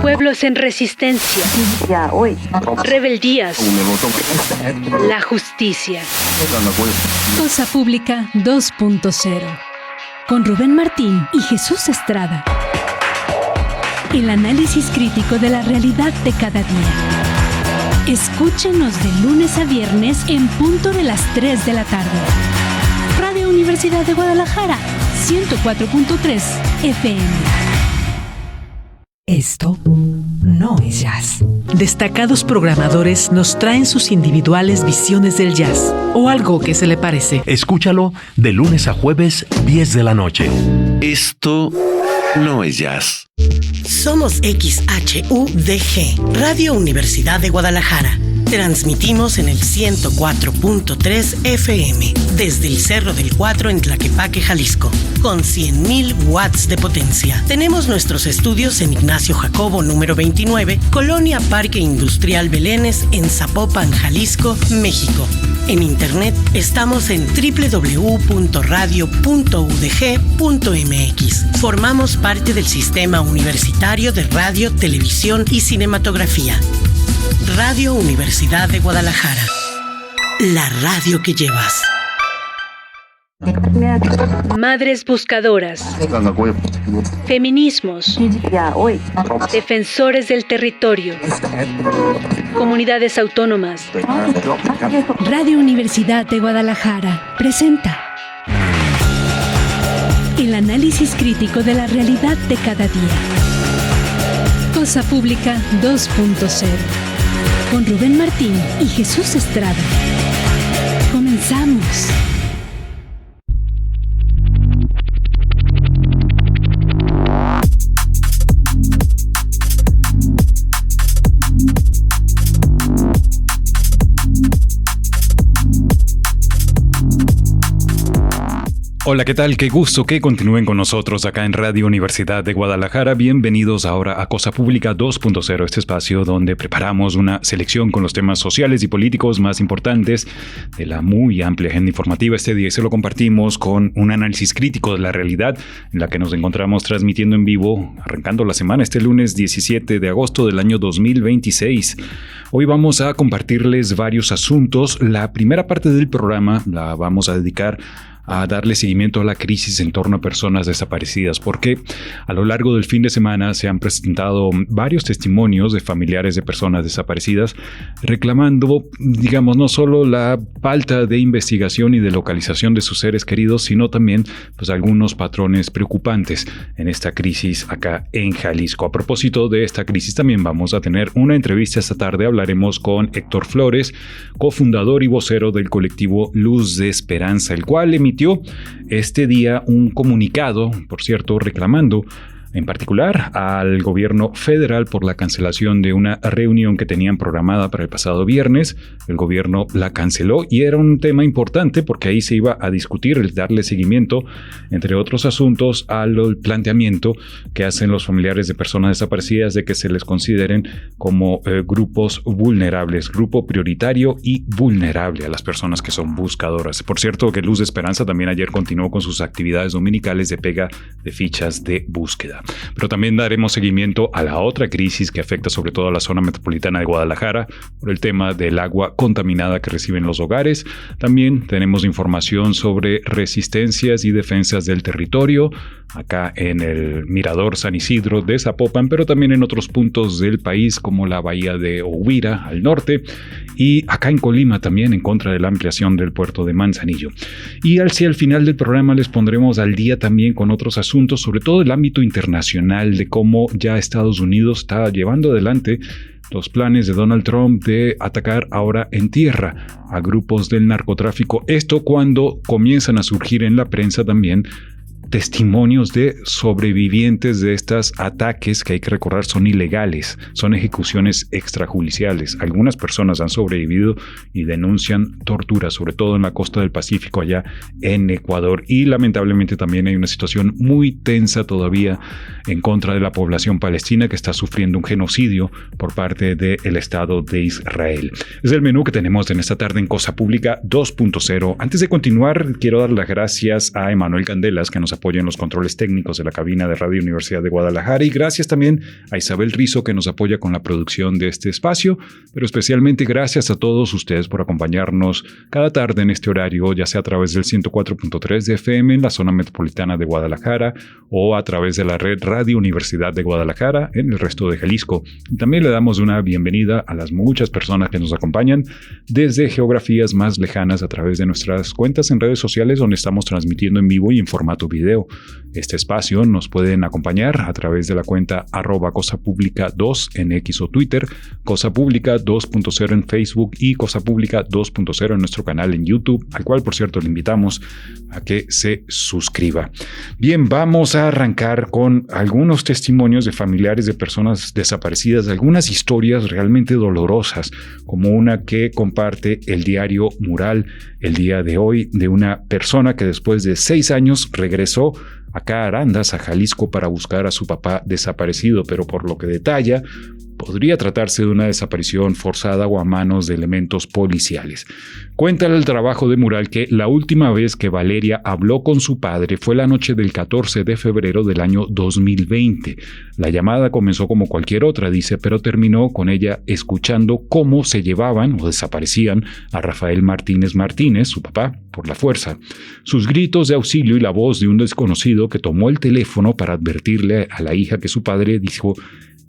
Pueblos en resistencia. Rebeldías. La justicia. Cosa Pública 2.0. Con Rubén Martín y Jesús Estrada. El análisis crítico de la realidad de cada día. Escúchenos de lunes a viernes en punto de las 3 de la tarde. Radio Universidad de Guadalajara, 104.3 FM. Esto no es jazz. Destacados programadores nos traen sus individuales visiones del jazz, o algo que se le parece. Escúchalo de lunes a jueves, 10 de la noche. Esto no es jazz. Somos XHUDG, Radio Universidad de Guadalajara. Transmitimos en el 104.3 FM, desde el Cerro del Cuatro en Tlaquepaque, Jalisco, con 100,000 watts de potencia. Tenemos nuestros estudios en Ignacio Jacobo número 29, Colonia Parque Industrial Belénes, en Zapopan, Jalisco, México. En internet estamos en www.radio.udg.mx. Formamos parte del Sistema Universitario de Radio, Televisión y Cinematografía. Radio Universidad de Guadalajara. La radio que llevas. Madres buscadoras. Feminismos. Defensores del territorio. Comunidades autónomas. Radio Universidad de Guadalajara presenta el análisis crítico de la realidad de cada día. Cosa Pública 2.0. Con Rubén Martín y Jesús Estrada. Comenzamos. Hola, ¿qué tal? Qué gusto que continúen con nosotros acá en Radio Universidad de Guadalajara. Bienvenidos ahora a Cosa Pública 2.0, este espacio donde preparamos una selección con los temas sociales y políticos más importantes de la muy amplia agenda informativa. Este día se lo compartimos con un análisis crítico de la realidad en la que nos encontramos transmitiendo en vivo, arrancando la semana este lunes 17 de agosto del año 2026. Hoy vamos a compartirles varios asuntos. La primera parte del programa la vamos a dedicar a darle seguimiento a la crisis en torno a personas desaparecidas, porque a lo largo del fin de semana se han presentado varios testimonios de familiares de personas desaparecidas reclamando, digamos, no solo la falta de investigación y de localización de sus seres queridos, sino también pues algunos patrones preocupantes en esta crisis acá en Jalisco. A propósito de esta crisis también vamos a tener una entrevista esta tarde. Hablaremos con Héctor Flores, cofundador y vocero del colectivo Luz de Esperanza, el cual emitió este día un comunicado, por cierto, reclamando en particular al gobierno federal por la cancelación de una reunión que tenían programada para el pasado viernes. El gobierno la canceló y era un tema importante porque ahí se iba a discutir el darle seguimiento, entre otros asuntos, al planteamiento que hacen los familiares de personas desaparecidas de que se les consideren como grupos vulnerables, grupo prioritario y vulnerable a las personas que son buscadoras. Por cierto, que Luz de Esperanza también ayer continuó con sus actividades dominicales de pega de fichas de búsqueda. Pero también daremos seguimiento a la otra crisis que afecta sobre todo a la zona metropolitana de Guadalajara por el tema del agua contaminada que reciben los hogares. También tenemos información sobre resistencias y defensas del territorio acá en el Mirador San Isidro de Zapopan, pero también en otros puntos del país como la bahía de Ohuira al norte y acá en Colima también en contra de la ampliación del puerto de Manzanillo. Y al final del programa les pondremos al día también con otros asuntos, sobre todo el ámbito internacional, de cómo ya Estados Unidos está llevando adelante los planes de Donald Trump de atacar ahora en tierra a grupos del narcotráfico. Esto cuando comienzan a surgir en la prensa también testimonios de sobrevivientes de estos ataques que hay que recordar son ilegales, son ejecuciones extrajudiciales. Algunas personas han sobrevivido y denuncian tortura, sobre todo en la costa del Pacífico allá en Ecuador, y lamentablemente también hay una situación muy tensa todavía en contra de la población palestina que está sufriendo un genocidio por parte del Estado de Israel. Es el menú que tenemos en esta tarde en Cosa Pública 2.0. Antes de continuar, quiero dar las gracias a Emanuel Candelas, que nos apoya en los controles técnicos de la cabina de Radio Universidad de Guadalajara, y gracias también a Isabel Rizo, que nos apoya con la producción de este espacio, pero especialmente gracias a todos ustedes por acompañarnos cada tarde en este horario, ya sea a través del 104.3 de FM en la zona metropolitana de Guadalajara o a través de la red Radio Universidad de Guadalajara en el resto de Jalisco. También le damos una bienvenida a las muchas personas que nos acompañan desde geografías más lejanas a través de nuestras cuentas en redes sociales, donde estamos transmitiendo en vivo y en formato video. Este espacio nos pueden acompañar a través de la cuenta @cosapublica2 en X o Twitter, Cosa Pública 2.0 en Facebook y Cosa Pública 2.0 en nuestro canal en YouTube, al cual, por cierto, le invitamos a que se suscriba. Bien, vamos a arrancar con algunos testimonios de familiares de personas desaparecidas, algunas historias realmente dolorosas, como una que comparte el diario Mural el día de hoy, de una persona que después de 6 años regresó acá a Arandas, a Jalisco, para buscar a su papá desaparecido, pero por lo que detalla, podría tratarse de una desaparición forzada o a manos de elementos policiales. Cuenta el trabajo de Mural que la última vez que Valeria habló con su padre fue la noche del 14 de febrero del año 2020. La llamada comenzó como cualquier otra, dice, pero terminó con ella escuchando cómo se llevaban o desaparecían a Rafael Martínez Martínez, su papá, por la fuerza. Sus gritos de auxilio y la voz de un desconocido que tomó el teléfono para advertirle a la hija que su padre dijo: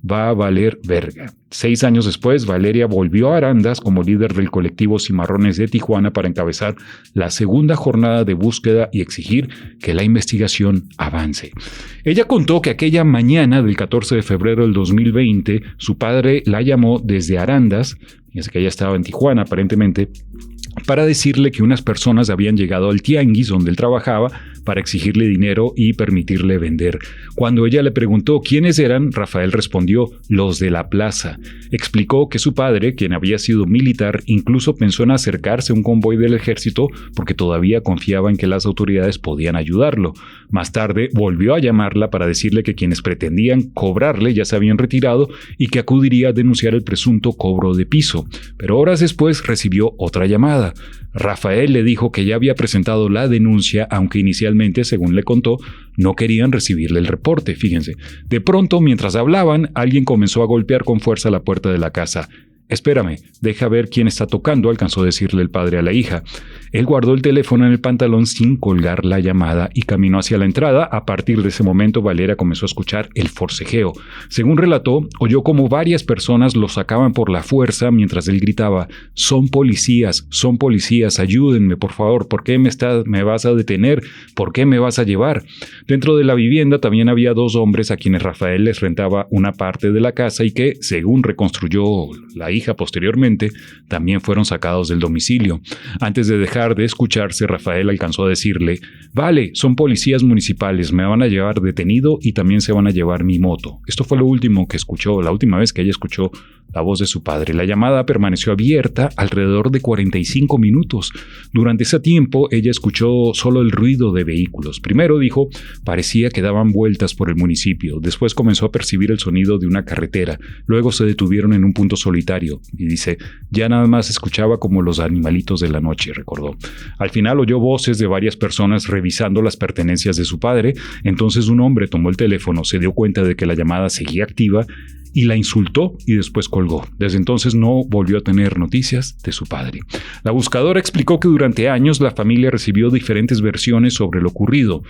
va a valer verga. 6 años después, Valeria volvió a Arandas como líder del colectivo Cimarrones de Tijuana para encabezar la segunda jornada de búsqueda y exigir que la investigación avance. Ella contó que aquella mañana del 14 de febrero del 2020, su padre la llamó desde Arandas, fíjense que ella estaba en Tijuana aparentemente, para decirle que unas personas habían llegado al tianguis donde él trabajaba para exigirle dinero y permitirle vender. Cuando ella le preguntó quiénes eran, Rafael respondió: los de la plaza. Explicó que su padre, quien había sido militar, incluso pensó en acercarse a un convoy del ejército porque todavía confiaba en que las autoridades podían ayudarlo. Más tarde volvió a llamarla para decirle que quienes pretendían cobrarle ya se habían retirado y que acudiría a denunciar el presunto cobro de piso. Pero horas después recibió otra llamada. Rafael le dijo que ya había presentado la denuncia, aunque inicialmente, según le contó, no querían recibirle el reporte. Fíjense, de pronto, mientras hablaban, alguien comenzó a golpear con fuerza la puerta de la casa. «Espérame, deja ver quién está tocando», alcanzó a decirle el padre a la hija. Él guardó el teléfono en el pantalón sin colgar la llamada y caminó hacia la entrada. A partir de ese momento, Valeria comenzó a escuchar el forcejeo. Según relató, oyó como varias personas lo sacaban por la fuerza mientras él gritaba: son policías, ayúdenme, por favor, ¿por qué me vas a detener? ¿Por qué me vas a llevar? Dentro de la vivienda también había 2 hombres a quienes Rafael les rentaba una parte de la casa y que, según reconstruyó la hija posteriormente, también fueron sacados del domicilio. Antes de dejar de escucharse, Rafael alcanzó a decirle: vale, son policías municipales, me van a llevar detenido y también se van a llevar mi moto. Esto fue lo último que escuchó, la última vez que ella escuchó la voz de su padre. La llamada permaneció abierta alrededor de 45 minutos. Durante ese tiempo, ella escuchó solo el ruido de vehículos. Primero, dijo, parecía que daban vueltas por el municipio. Después comenzó a percibir el sonido de una carretera. Luego se detuvieron en un punto solitario. Y dice, ya nada más escuchaba como los animalitos de la noche, recordó. Al final oyó voces de varias personas revisando las pertenencias de su padre. Entonces un hombre tomó el teléfono, se dio cuenta de que la llamada seguía activa y la insultó y después colgó. Desde entonces no volvió a tener noticias de su padre. La buscadora explicó que durante años la familia recibió diferentes versiones sobre lo ocurrido.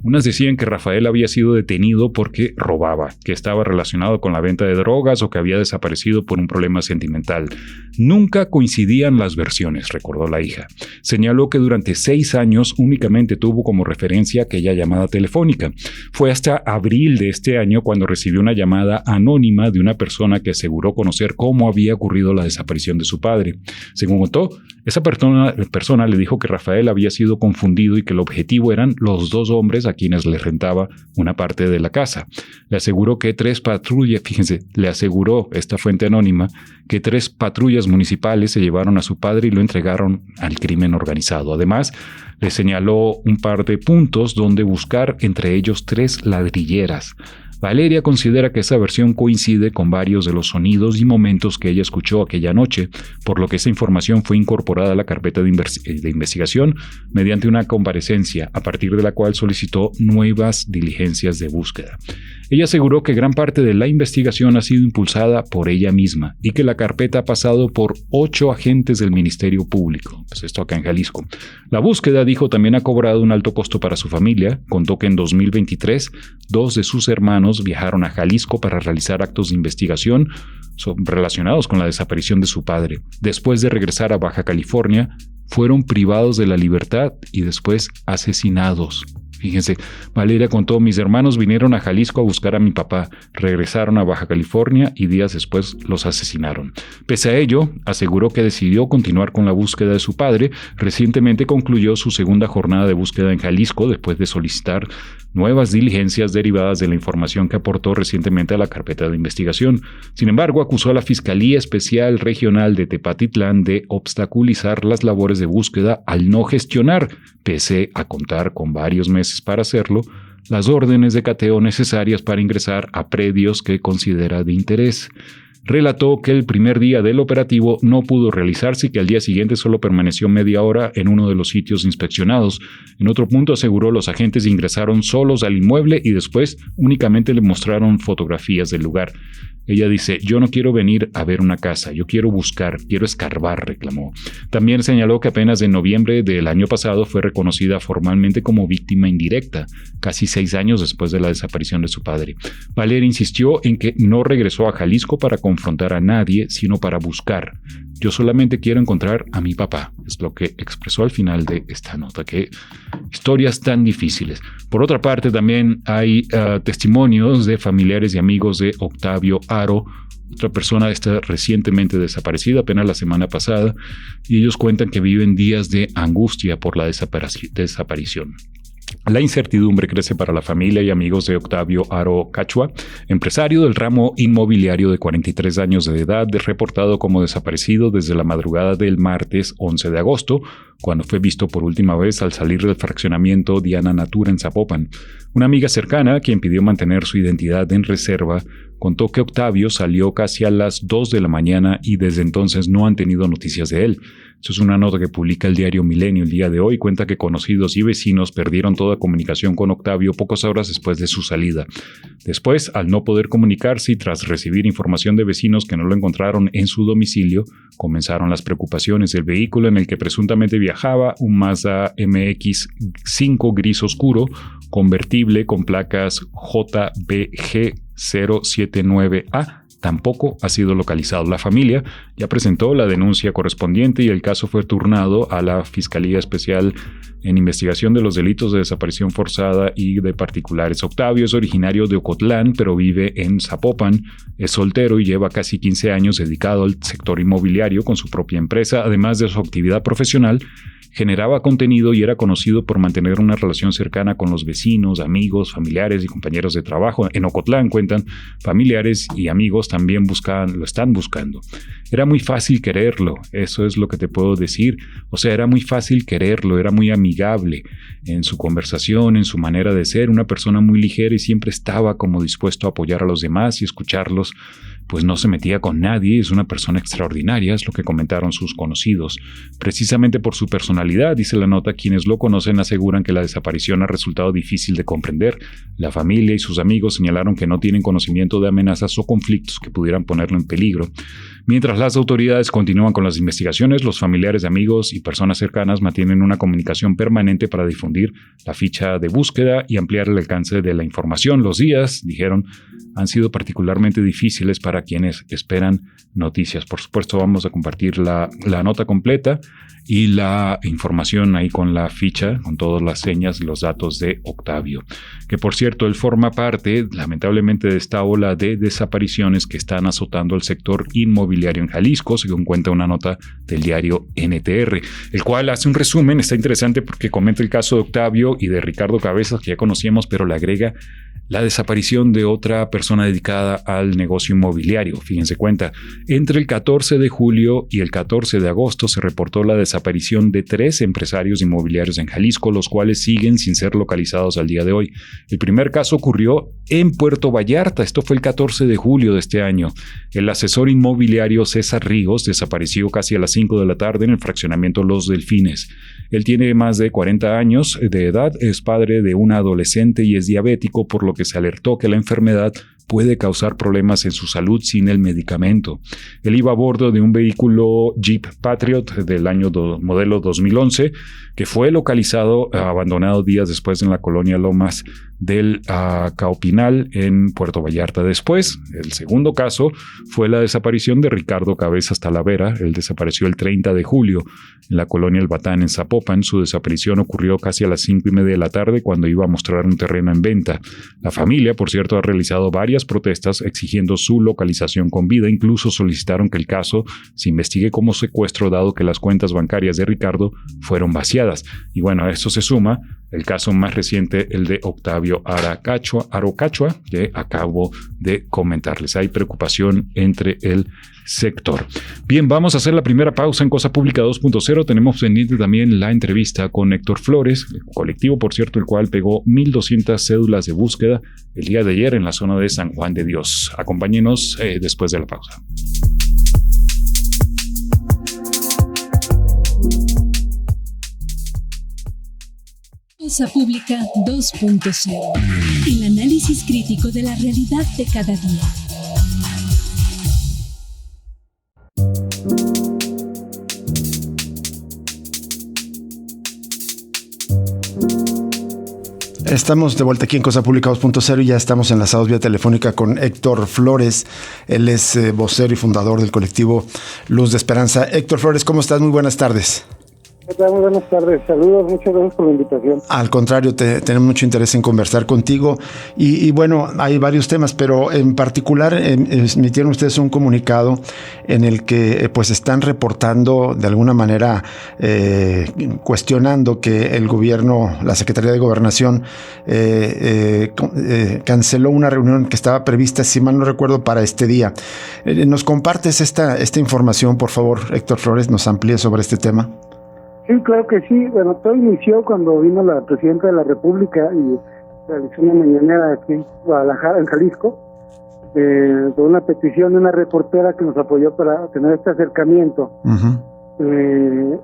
Unas decían que Rafael había sido detenido porque robaba, que estaba relacionado con la venta de drogas o que había desaparecido por un problema sentimental. Nunca coincidían las versiones, recordó la hija. Señaló que durante 6 años únicamente tuvo como referencia aquella llamada telefónica. Fue hasta abril de este año cuando recibió una llamada anónima de una persona que aseguró conocer cómo había ocurrido la desaparición de su padre. Según contó, esa persona le dijo que Rafael había sido confundido y que el objetivo eran los 2 hombres a quienes les rentaba una parte de la casa. Le aseguró que 3 patrullas, fíjense, le aseguró esta fuente anónima que 3 patrullas municipales se llevaron a su padre y lo entregaron al crimen organizado. Además, le señaló un par de puntos donde buscar, entre ellos 3 ladrilleras. Valeria considera que esa versión coincide con varios de los sonidos y momentos que ella escuchó aquella noche, por lo que esa información fue incorporada a la carpeta de investigación mediante una comparecencia, a partir de la cual solicitó nuevas diligencias de búsqueda. Ella aseguró que gran parte de la investigación ha sido impulsada por ella misma y que la carpeta ha pasado por 8 agentes del Ministerio Público. Pues esto acá en Jalisco. La búsqueda, dijo, también ha cobrado un alto costo para su familia. Contó que en 2023, 2 de sus hermanos viajaron a Jalisco para realizar actos de investigación relacionados con la desaparición de su padre. Después de regresar a Baja California, fueron privados de la libertad y después asesinados. Fíjense, Valeria contó: mis hermanos vinieron a Jalisco a buscar a mi papá, regresaron a Baja California y días después los asesinaron. Pese a ello, aseguró que decidió continuar con la búsqueda de su padre. Recientemente concluyó su segunda jornada de búsqueda en Jalisco después de solicitar nuevas diligencias derivadas de la información que aportó recientemente a la carpeta de investigación. Sin embargo, acusó a la Fiscalía Especial Regional de Tepatitlán de obstaculizar las labores de búsqueda al no gestionar, pese a contar con varios meses para hacerlo, las órdenes de cateo necesarias para ingresar a predios que considera de interés. Relató que el primer día del operativo no pudo realizarse y que al día siguiente solo permaneció media hora en uno de los sitios inspeccionados. En otro punto, aseguró, los agentes ingresaron solos al inmueble y después únicamente le mostraron fotografías del lugar. Ella dice: yo no quiero venir a ver una casa, yo quiero buscar, quiero escarbar, reclamó. También señaló que apenas en noviembre del año pasado fue reconocida formalmente como víctima indirecta, casi 6 años después de la desaparición de su padre. Valeria insistió en que no regresó a Jalisco para confrontar a nadie, sino para buscar. Yo solamente quiero encontrar a mi papá, es lo que expresó al final de esta nota. Qué historias tan difíciles. Por otra parte, también hay testimonios de familiares y amigos de Octavio Haro, otra persona está recientemente desaparecida, apenas la semana pasada, y ellos cuentan que viven días de angustia por la desaparición. La incertidumbre crece para la familia y amigos de Octavio Haro Cachua, empresario del ramo inmobiliario de 43 años de edad, reportado como desaparecido desde la madrugada del martes 11 de agosto, cuando fue visto por última vez al salir del fraccionamiento Diana Natura en Zapopan. Una amiga cercana, quien pidió mantener su identidad en reserva, contó que Octavio salió casi a las 2 de la mañana y desde entonces no han tenido noticias de él. Esto es una nota que publica el diario Milenio el día de hoy. Cuenta que conocidos y vecinos perdieron toda comunicación con Octavio pocas horas después de su salida. Después, al no poder comunicarse y tras recibir información de vecinos que no lo encontraron en su domicilio, comenzaron las preocupaciones. El vehículo en el que presuntamente viajaba, un Mazda MX-5 gris oscuro, convertible con placas JBG 079A, tampoco ha sido localizado. La familia ya presentó la denuncia correspondiente y el caso fue turnado a la Fiscalía Especial en Investigación de los Delitos de Desaparición Forzada y de Particulares. Octavio es originario de Ocotlán, pero vive en Zapopan, es soltero y lleva casi 15 años dedicado al sector inmobiliario con su propia empresa. Además de su actividad profesional, generaba contenido y era conocido por mantener una relación cercana con los vecinos, amigos, familiares y compañeros de trabajo. En Ocotlán, cuentan, familiares y amigos también lo están buscando. Era muy fácil quererlo, eso es lo que te puedo decir. O sea, era muy fácil quererlo, era muy amigable en su conversación, en su manera de ser, una persona muy ligera y siempre estaba como dispuesto a apoyar a los demás y escucharlos. Pues no se metía con nadie, es una persona extraordinaria, es lo que comentaron sus conocidos. Precisamente por su personalidad, dice la nota, quienes lo conocen aseguran que la desaparición ha resultado difícil de comprender. La familia y sus amigos señalaron que no tienen conocimiento de amenazas o conflictos que pudieran ponerlo en peligro. Mientras las autoridades continúan con las investigaciones, los familiares, amigos y personas cercanas mantienen una comunicación permanente para difundir la ficha de búsqueda y ampliar el alcance de la información. Los días, dijeron, han sido particularmente difíciles para quienes esperan noticias. Por supuesto, vamos a compartir la nota completa y la información ahí con la ficha, con todas las señas y los datos de Octavio. Que por cierto, él forma parte, lamentablemente, de esta ola de desapariciones que están azotando el sector inmobiliario en Jalisco, según cuenta una nota del diario NTR, el cual hace un resumen, está interesante porque comenta el caso de Octavio y de Ricardo Cabezas, que ya conocíamos, pero le agrega la desaparición de otra persona dedicada al negocio inmobiliario inmobiliario. Fíjense cuenta, entre el 14 de julio y el 14 de agosto se reportó la desaparición de 3 empresarios inmobiliarios en Jalisco, los cuales siguen sin ser localizados al día de hoy. El primer caso ocurrió en Puerto Vallarta. Esto fue el 14 de julio de este año. El asesor inmobiliario César Rigos desapareció casi a las 5 de la tarde en el fraccionamiento Los Delfines. Él tiene más de 40 años de edad, es padre de una adolescente y es diabético, por lo que se alertó que la enfermedad puede causar problemas en su salud sin el medicamento. Él iba a bordo de un vehículo Jeep Patriot del año modelo 2011, que fue localizado abandonado días después en la colonia Lomas del Caupinal en Puerto Vallarta. Después, el segundo caso fue la desaparición de Ricardo Cabezas Talavera. Él desapareció el 30 de julio en la colonia El Batán en Zapopan. Su desaparición ocurrió casi a las 5:30 de la tarde cuando iba a mostrar un terreno en venta. La familia, por cierto, ha realizado varias protestas exigiendo su localización con vida. Incluso solicitaron que el caso se investigue como secuestro, dado que las cuentas bancarias de Ricardo fueron vaciadas. Y bueno, a esto se suma el caso más reciente, el de Octavio Arocachua, que acabo de comentarles. Hay preocupación entre el sector. Bien, vamos a hacer la primera pausa en Cosa Pública 2.0. Tenemos pendiente también la entrevista con Héctor Flores, el colectivo, por cierto, el cual pegó 1,200 cédulas de búsqueda el día de ayer en la zona de San Juan de Dios. Acompáñenos después de la pausa. Cosa Pública 2.0. El análisis crítico de la realidad de cada día. Estamos de vuelta aquí en Cosa Pública 2.0 y ya estamos enlazados vía telefónica con Héctor Flores. Él es vocero y fundador del colectivo Luz de Esperanza. Héctor Flores, ¿cómo estás? Muy buenas tardes. ¿Qué tal? Muy buenas tardes. Saludos, muchas gracias por la invitación. Al contrario, tenemos mucho interés en conversar contigo. Y bueno, hay varios temas, pero en particular emitieron ustedes un comunicado en el que pues están reportando de alguna manera, cuestionando que el gobierno, la Secretaría de Gobernación, canceló una reunión que estaba prevista, si mal no recuerdo, para este día. ¿Nos compartes esta información, por favor, Héctor Flores? ¿Nos amplíes sobre este tema? Sí, claro que sí. Bueno, todo inició cuando vino la Presidenta de la República y realizó una mañanera aquí en Guadalajara, en Jalisco, con una petición de una reportera que nos apoyó para tener este acercamiento. Uh-huh.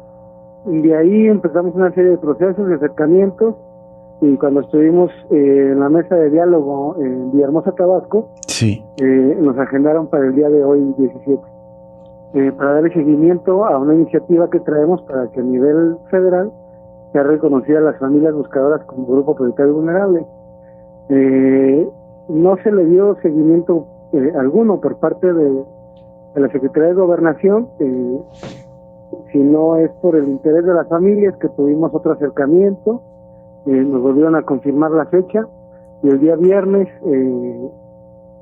Y de ahí empezamos una serie de procesos, de acercamientos, y cuando estuvimos en la mesa de diálogo en Villahermosa, Tabasco, sí, nos agendaron para el día de hoy, 17. Para darle seguimiento a una iniciativa que traemos para que a nivel federal sea reconocida a las familias buscadoras como grupo prioritario vulnerable. No se le dio seguimiento alguno por parte de la Secretaría de Gobernación, si no es por el interés de las familias, que tuvimos otro acercamiento, nos volvieron a confirmar la fecha, y el día viernes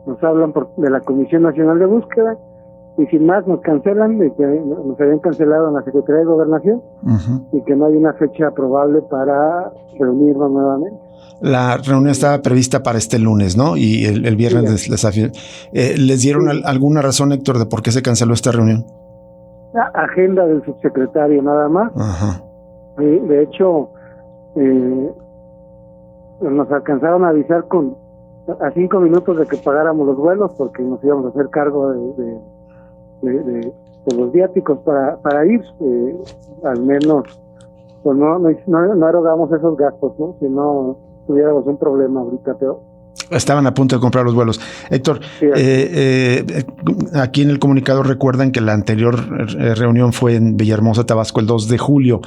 nos hablan de la Comisión Nacional de Búsqueda, y sin más nos cancelan de que nos habían cancelado en la Secretaría de Gobernación. Uh-huh. Y que no hay una fecha probable para reunirnos nuevamente. La reunión estaba prevista para este lunes, ¿no? Y el viernes ¿les dieron alguna razón, Héctor, de por qué se canceló esta reunión? La agenda del subsecretario, nada más. Uh-huh. De hecho, nos alcanzaron a avisar a 5 minutos de que pagáramos los vuelos, porque nos íbamos a hacer cargo de los viáticos para ir, al menos pues no erogamos esos gastos, ¿no? Si no tuviéramos un problema ahorita peor. Estaban a punto de comprar los vuelos. Héctor, sí, aquí en el comunicado recuerdan que la anterior reunión fue en Villahermosa, Tabasco, el 2 de julio.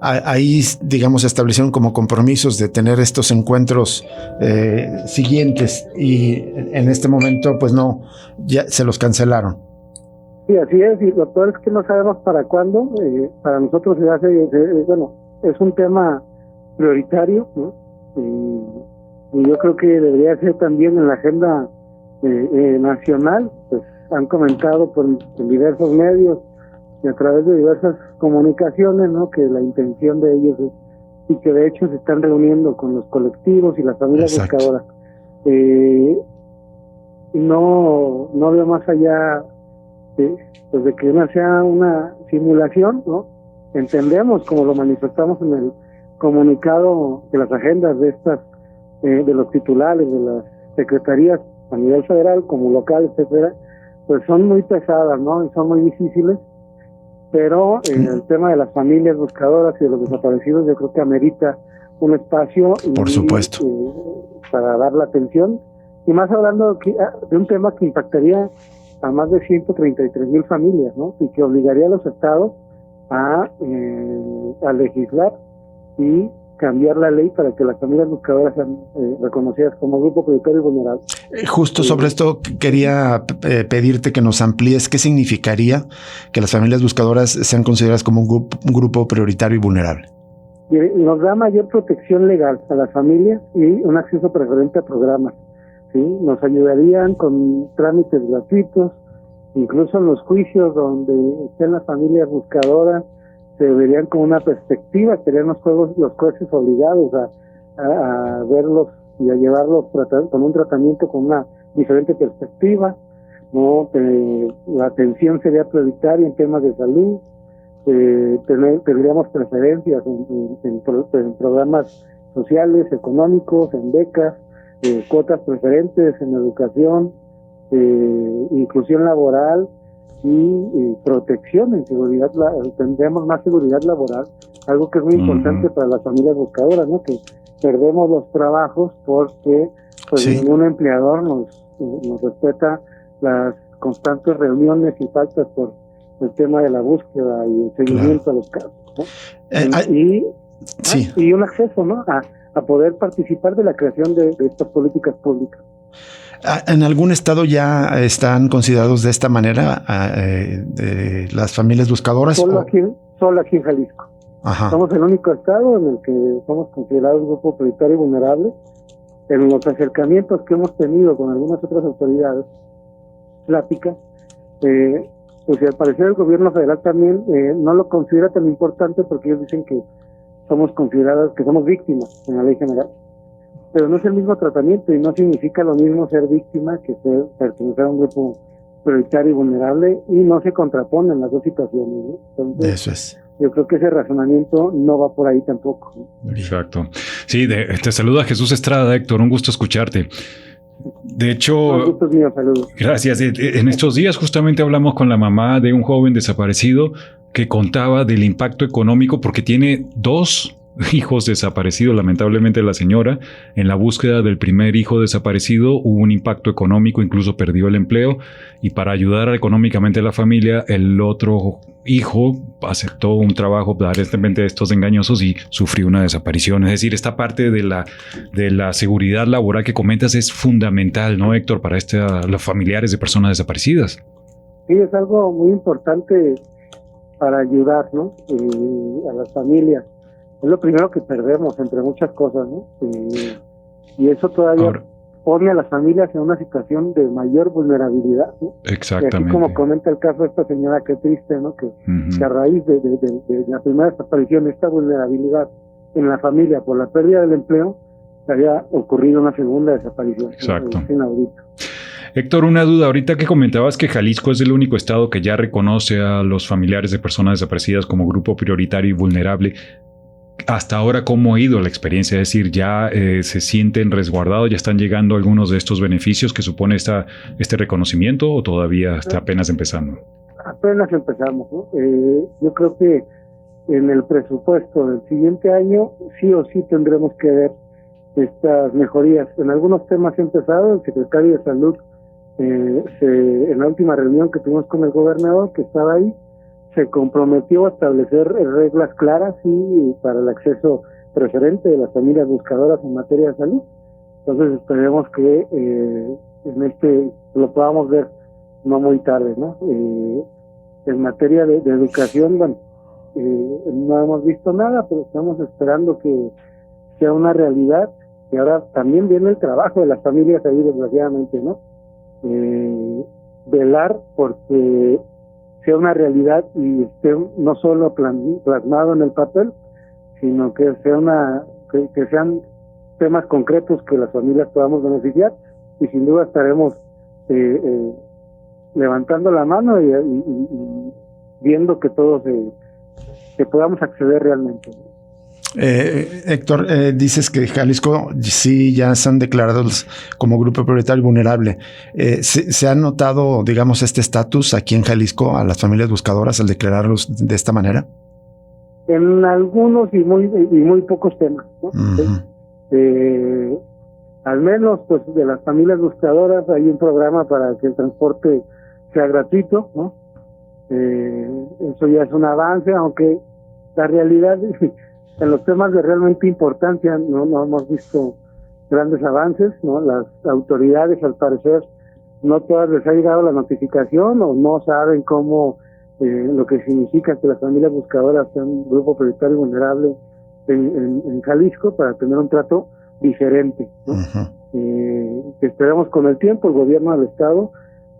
Ahí, digamos, se establecieron como compromisos de tener estos encuentros siguientes, y en este momento, pues no, ya se los cancelaron. Sí, así es, y lo peor es que no sabemos para cuándo. Para nosotros es un tema prioritario, ¿no? Y yo creo que debería ser también en la agenda nacional. Pues han comentado en diversos medios y a través de diversas comunicaciones, ¿no?, que la intención de ellos es, y que de hecho se están reuniendo con los colectivos y las familias buscadoras. no veo más allá pues de que una sea una simulación, ¿no? Entendemos, como lo manifestamos en el comunicado, que las agendas de estas de los titulares de las secretarías a nivel federal como local, etcétera, pues son muy pesadas, ¿no? Y son muy difíciles, pero el tema de las familias buscadoras y de los desaparecidos yo creo que amerita un espacio por supuesto para dar la atención, y más hablando de un tema que impactaría a más de 133,000 familias, ¿no? Y que obligaría a los estados a legislar y cambiar la ley para que las familias buscadoras sean reconocidas como grupo prioritario y vulnerable. Justo sobre esto quería pedirte que nos amplíes qué significaría que las familias buscadoras sean consideradas como un grupo prioritario y vulnerable. Nos da mayor protección legal a las familias y un acceso preferente a programas, ¿sí? Nos ayudarían con trámites gratuitos, incluso en los juicios donde estén las familias buscadoras, se verían con una perspectiva, serían los jueces obligados a verlos y a llevarlos con un tratamiento con una diferente perspectiva, ¿no? La atención sería prioritaria en temas de salud, tendríamos preferencias en programas sociales, económicos, en becas, cuotas preferentes en educación, inclusión laboral y protección en seguridad. Tendríamos más seguridad laboral, algo que es muy importante para las familias buscadoras, ¿no? Que perdemos los trabajos porque pues ningún empleador nos respeta las constantes reuniones y faltas por el tema de la búsqueda y el seguimiento a los casos, ¿no? Y un acceso, ¿no? A poder participar de la creación de estas políticas públicas. ¿En algún estado ya están considerados de esta manera las familias buscadoras? Solo aquí en Jalisco. Ajá. Somos el único estado en el que somos considerados grupo prioritario y vulnerable. En los acercamientos que hemos tenido con algunas otras autoridades, pláticas, pues al parecer el gobierno federal también no lo considera tan importante, porque ellos dicen que somos considerados, que somos víctimas en la ley general. Pero no es el mismo tratamiento y no significa lo mismo ser víctima que pertenecer a un grupo prioritario y vulnerable, y no se contraponen las dos situaciones, ¿no? Entonces, eso es. Yo creo que ese razonamiento no va por ahí tampoco, ¿no? Exacto. Sí, te saluda Jesús Estrada, Héctor, un gusto escucharte. De hecho, un gusto mío, saludos. Gracias. En estos días justamente hablamos con la mamá de un joven desaparecido que contaba del impacto económico, porque tiene 2 hijos desaparecidos. Lamentablemente la señora, en la búsqueda del primer hijo desaparecido, hubo un impacto económico, incluso perdió el empleo, y para ayudar económicamente a la familia, el otro hijo aceptó un trabajo aparentemente de estos engañosos y sufrió una desaparición. Es decir, esta parte de la seguridad laboral que comentas es fundamental, ¿no, Héctor, para los familiares de personas desaparecidas? Sí, es algo muy importante para ayudar, ¿no? A las familias. Es lo primero que perdemos, entre muchas cosas, ¿no? Y eso todavía pone a las familias en una situación de mayor vulnerabilidad, ¿no? Exactamente. Y así como comenta el caso de esta señora, qué triste, ¿no? Que a raíz de la primera desaparición, esta vulnerabilidad en la familia por la pérdida del empleo, había ocurrido una segunda desaparición. Exacto. Es inaudito. Héctor, una duda. Ahorita que comentabas que Jalisco es el único estado que ya reconoce a los familiares de personas desaparecidas como grupo prioritario y vulnerable, hasta ahora, ¿cómo ha ido la experiencia? Es decir, ¿ya se sienten resguardados? ¿Ya están llegando algunos de estos beneficios que supone este reconocimiento, o todavía está apenas empezando? Apenas empezamos, ¿no? Yo creo que en el presupuesto del siguiente año sí o sí tendremos que ver estas mejorías. En algunos temas he empezado. El secretario de Salud, en la última reunión que tuvimos con el gobernador, que estaba ahí, se comprometió a establecer reglas claras y para el acceso preferente de las familias buscadoras en materia de salud. Entonces esperemos que en lo podamos ver no muy tarde, ¿no? En materia de educación, bueno, no hemos visto nada, pero estamos esperando que sea una realidad. Y ahora también viene el trabajo de las familias ahí, desgraciadamente, ¿no? Velar porque sea una realidad y esté no solo plasmado en el papel, sino que sea que sean temas concretos que las familias podamos beneficiar, y sin duda estaremos levantando la mano y viendo que todos que podamos acceder realmente. Héctor, dices que Jalisco sí ya están declarados como grupo prioritario vulnerable. ¿Se ha notado, digamos, este estatus aquí en Jalisco a las familias buscadoras al declararlos de esta manera? En algunos y muy pocos temas, ¿no? Uh-huh. Al menos, pues, de las familias buscadoras hay un programa para que el transporte sea gratuito, ¿no? Eso ya es un avance, aunque la realidad en los temas de realmente importancia no hemos visto grandes avances, ¿no? Las autoridades, al parecer, no todas les ha llegado la notificación o no saben cómo lo que significa que las familias buscadoras sean un grupo prioritario vulnerable en Jalisco para tener un trato diferente, ¿no? Uh-huh. Que esperamos con el tiempo el gobierno del estado,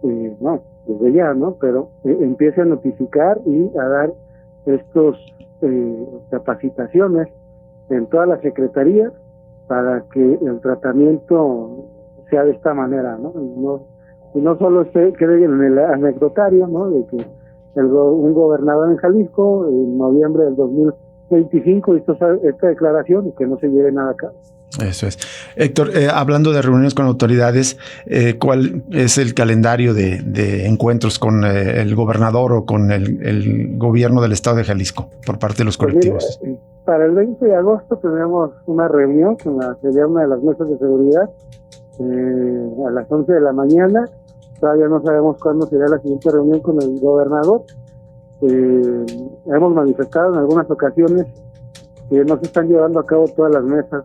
no, desde ya, ¿no? Pero empiece a notificar y a dar estos capacitaciones en todas las secretarías para que el tratamiento sea de esta manera, ¿no? Y no solo quede en el anecdotario, ¿no? De que un gobernador en Jalisco en noviembre del 2025 hizo esta declaración y que no se lleve nada a cabo. Eso es. Héctor, hablando de reuniones con autoridades, ¿cuál es el calendario de encuentros con el gobernador o con el gobierno del estado de Jalisco por parte de los colectivos? Mira, para el 20 de agosto tenemos una reunión con sería una de las mesas de seguridad a las 11 de la mañana. Todavía no sabemos cuándo será la siguiente reunión con el gobernador. Hemos manifestado en algunas ocasiones que no se están llevando a cabo todas las mesas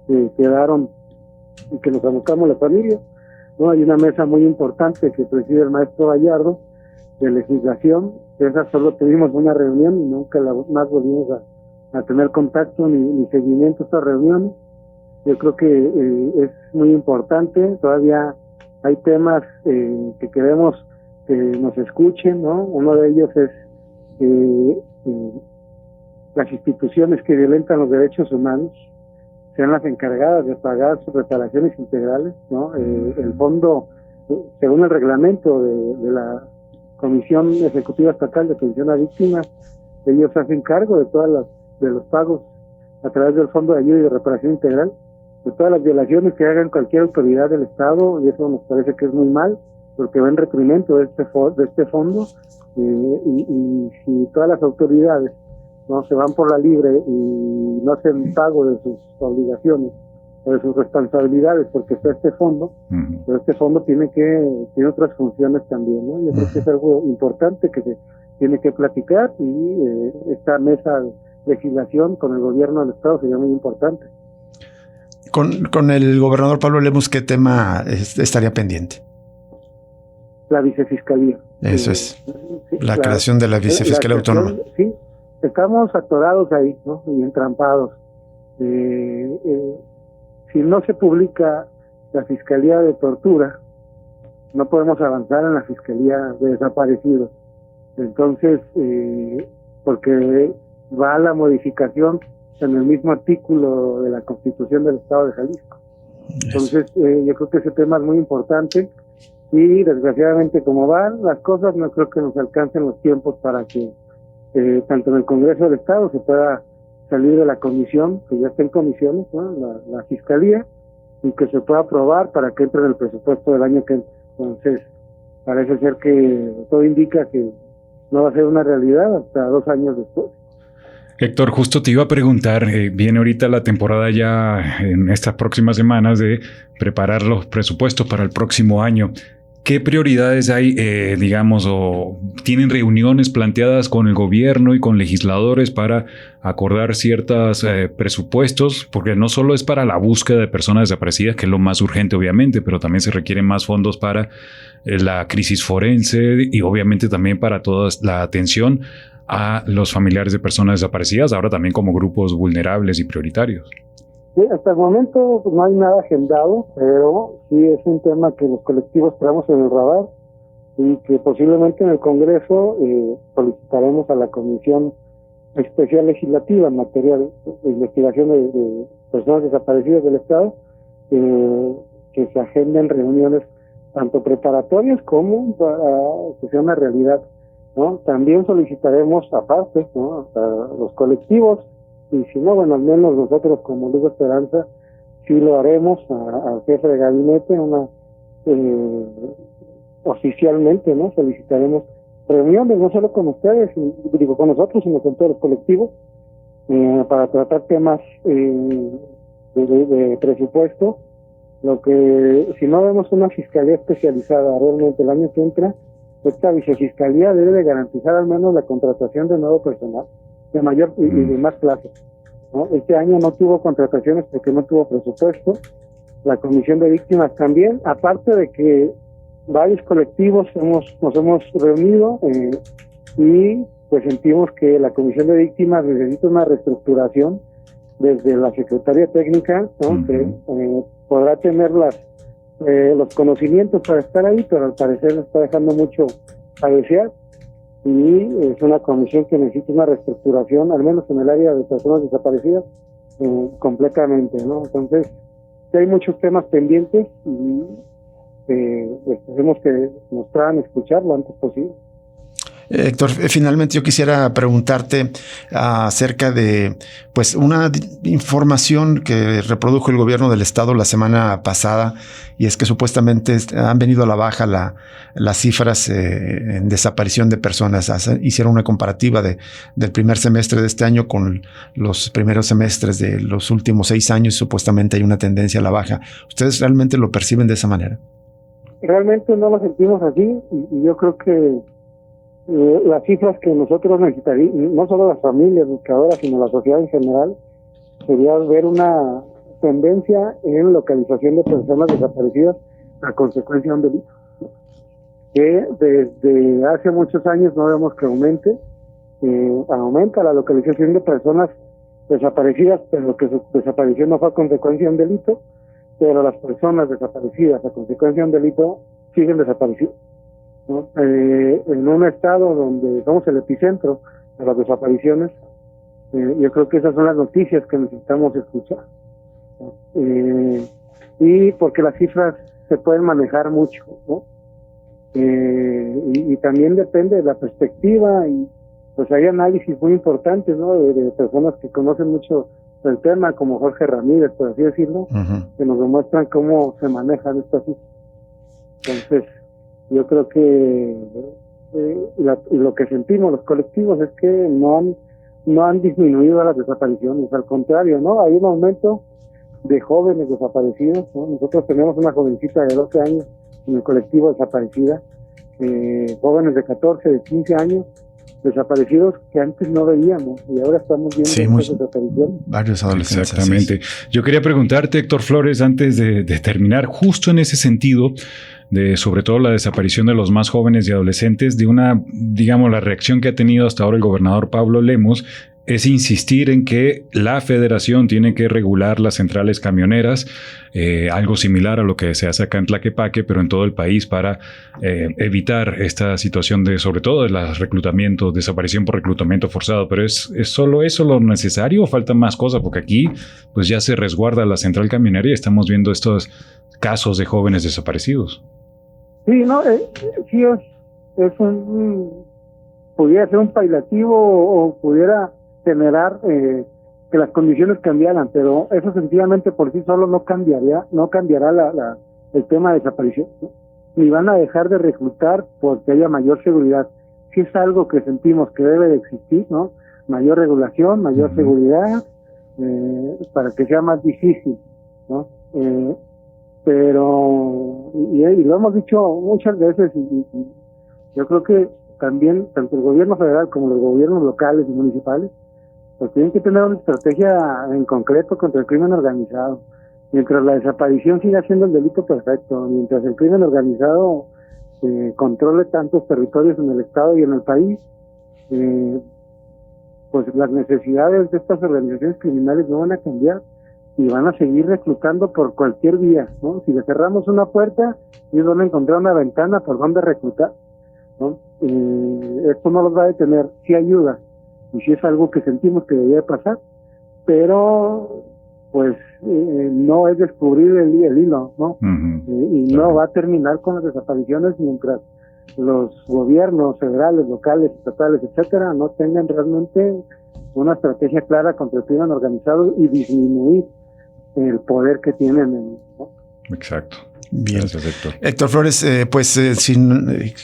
que quedaron y que nos anotamos la familia, ¿no? Hay una mesa muy importante que preside el maestro Gallardo de legislación, que esa solo tuvimos una reunión y nunca más volvimos a tener contacto ni seguimiento a estas reuniones. Yo creo que es muy importante, todavía hay temas que queremos que nos escuchen, ¿no? Uno de ellos es las instituciones que violentan los derechos humanos sean las encargadas de pagar sus reparaciones integrales, ¿no? El fondo, según el reglamento de la Comisión Ejecutiva Estatal de Atención a Víctimas, ellos hacen cargo de los pagos a través del Fondo de Ayuda y de Reparación Integral, de todas las violaciones que hagan cualquier autoridad del Estado, y eso nos parece que es muy mal, porque va en detrimento de este fondo, y si todas las autoridades no se van por la libre y no hacen pago de sus obligaciones o de sus responsabilidades porque está este fondo, uh-huh. Pero este fondo tiene otras funciones también, ¿no? Yo creo que es algo importante que se tiene que platicar y esta mesa de legislación con el gobierno del estado sería muy importante. Con el gobernador Pablo Lemus, ¿qué tema estaría pendiente? La vicefiscalía. Eso es. Sí, la creación de la vicefiscalía autónoma. Sí, estamos atorados ahí, ¿no? Y entrampados. Si no se publica la fiscalía de tortura, no podemos avanzar en la fiscalía de desaparecidos. Entonces, porque va la modificación en el mismo artículo de la Constitución del Estado de Jalisco. Entonces, yo creo que ese tema es muy importante y desgraciadamente como van las cosas, no creo que nos alcancen los tiempos para que tanto en el Congreso del Estado se pueda salir de la comisión, que ya está en comisiones, ¿no? la Fiscalía, y que se pueda aprobar para que entre en el presupuesto del año que entra. Entonces, parece ser que todo indica que no va a ser una realidad hasta 2 años después. Héctor, justo te iba a preguntar, viene ahorita la temporada ya en estas próximas semanas de preparar los presupuestos para el próximo año. ¿Qué prioridades hay, digamos, o tienen reuniones planteadas con el gobierno y con legisladores para acordar ciertos presupuestos? Porque no solo es para la búsqueda de personas desaparecidas, que es lo más urgente, obviamente, pero también se requieren más fondos para la crisis forense y obviamente también para toda la atención a los familiares de personas desaparecidas, ahora también como grupos vulnerables y prioritarios. Sí, hasta el momento no hay nada agendado, pero sí es un tema que los colectivos traemos en el radar y que posiblemente en el Congreso solicitaremos a la Comisión Especial Legislativa en materia de investigación de personas desaparecidas del Estado, que se agenden reuniones tanto preparatorias como que sea una realidad, ¿no? También solicitaremos aparte, ¿no?, a los colectivos, y si no, bueno, al menos nosotros como Liga Esperanza sí lo haremos al jefe de gabinete, oficialmente, ¿no? Solicitaremos reuniones, no solo con ustedes, digo, con nosotros, sino con todos los colectivos, para tratar temas de presupuesto. Lo que, si no vemos una fiscalía especializada realmente el año que entra, esta vicefiscalía debe de garantizar al menos la contratación de nuevo personal de mayor y de más clase, ¿no? Este año no tuvo contrataciones porque no tuvo presupuesto. La Comisión de Víctimas también, aparte de que varios colectivos nos hemos reunido y pues sentimos que la Comisión de Víctimas necesita una reestructuración desde la Secretaría Técnica, ¿no? Que podrá tener los conocimientos para estar ahí, pero al parecer está dejando mucho a desear, y es una comisión que necesita una reestructuración, al menos en el área de personas desaparecidas, completamente, ¿no? Entonces, hay muchos temas pendientes y tenemos que nos puedan escuchar lo antes posible. Héctor, finalmente yo quisiera preguntarte acerca de pues una información que reprodujo el gobierno del estado la semana pasada, y es que supuestamente han venido a la baja las cifras en desaparición de personas. Hicieron una comparativa del primer semestre de este año con los primeros semestres de los últimos 6 años, y supuestamente hay una tendencia a la baja. ¿Ustedes realmente lo perciben de esa manera? Realmente no lo sentimos así, y yo creo que las cifras que nosotros necesitaríamos, no solo las familias buscadoras, sino la sociedad en general, sería ver una tendencia en localización de personas desaparecidas a consecuencia de un delito, que desde hace muchos años no vemos que aumente. Aumenta la localización de personas desaparecidas, pero que su desaparición no fue a consecuencia de un delito, pero las personas desaparecidas a consecuencia de un delito siguen desaparecidas, ¿no? En un estado donde somos el epicentro de las desapariciones, yo creo que esas son las noticias que necesitamos escuchar, y porque las cifras se pueden manejar mucho, ¿no? Y también depende de la perspectiva, y pues hay análisis muy importantes, ¿no?, de personas que conocen mucho el tema, como Jorge Ramírez, por así decirlo, que nos demuestran cómo se manejan estas cifras. Entonces, yo creo que lo que sentimos los colectivos es que no han disminuido las desapariciones, al contrario, ¿no? Hay un aumento de jóvenes desaparecidos, ¿no? Nosotros tenemos una jovencita de 12 años en el colectivo desaparecida, jóvenes de 14, de 15 años desaparecidos que antes no veíamos, y ahora estamos viendo desapariciones. Varios adolescentes. Exactamente. Yo quería preguntarte, Héctor Flores, antes de terminar, justo en ese sentido, de sobre todo la desaparición de los más jóvenes y adolescentes, de una, digamos, la reacción que ha tenido hasta ahora el gobernador Pablo Lemos, es insistir en que la federación tiene que regular las centrales camioneras, algo similar a lo que se hace acá en Tlaquepaque, pero en todo el país, para evitar esta situación de, sobre todo, de los reclutamientos, desaparición por reclutamiento forzado. Pero ¿es solo eso lo necesario o faltan más cosas? Porque aquí pues ya se resguarda la central camionera y estamos viendo estos casos de jóvenes desaparecidos. Sí, no, sí es pudiera ser un pailativo o pudiera generar que las condiciones cambiaran, pero eso sencillamente por sí solo no cambiará el tema de desaparición, ¿no? Ni van a dejar de reclutar porque haya mayor seguridad. Sí es algo que sentimos que debe de existir, ¿no? Mayor regulación, mayor seguridad, para que sea más difícil, ¿no? Pero y lo hemos dicho muchas veces, y yo creo que también tanto el gobierno federal como los gobiernos locales y municipales pues tienen que tener una estrategia en concreto contra el crimen organizado. Mientras la desaparición siga siendo el delito perfecto, mientras el crimen organizado controle tantos territorios en el estado y en el país, pues las necesidades de estas organizaciones criminales no van a cambiar y van a seguir reclutando por cualquier vía, ¿no? Si le cerramos una puerta, ellos van a encontrar una ventana por donde reclutar, ¿no? Esto no los va a detener, sí ayuda, y sí es algo que sentimos que debería pasar, pero pues no es descubrir el hilo, ¿no? Y no va a terminar con las desapariciones mientras los gobiernos federales, locales, estatales, etcétera, no tengan realmente una estrategia clara contra el crimen organizado y disminuir el poder que tienen, ¿no? Exacto. Bien. Gracias, Héctor. Héctor Flores, si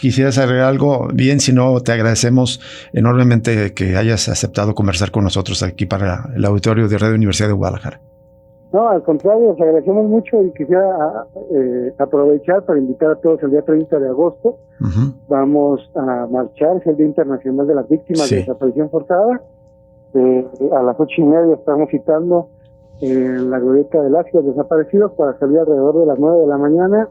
quisieras agregar algo, bien, si no, te agradecemos enormemente que hayas aceptado conversar con nosotros aquí para el auditorio de Radio Universidad de Guadalajara. No, al contrario, les agradecemos mucho y quisiera aprovechar para invitar a todos el día 30 de agosto. Vamos a marchar, es el Día Internacional de las Víctimas de Desaparición Forzada. A las 8:30 estamos citando en la glorieta de los desaparecidos para salir alrededor de las 9 de la mañana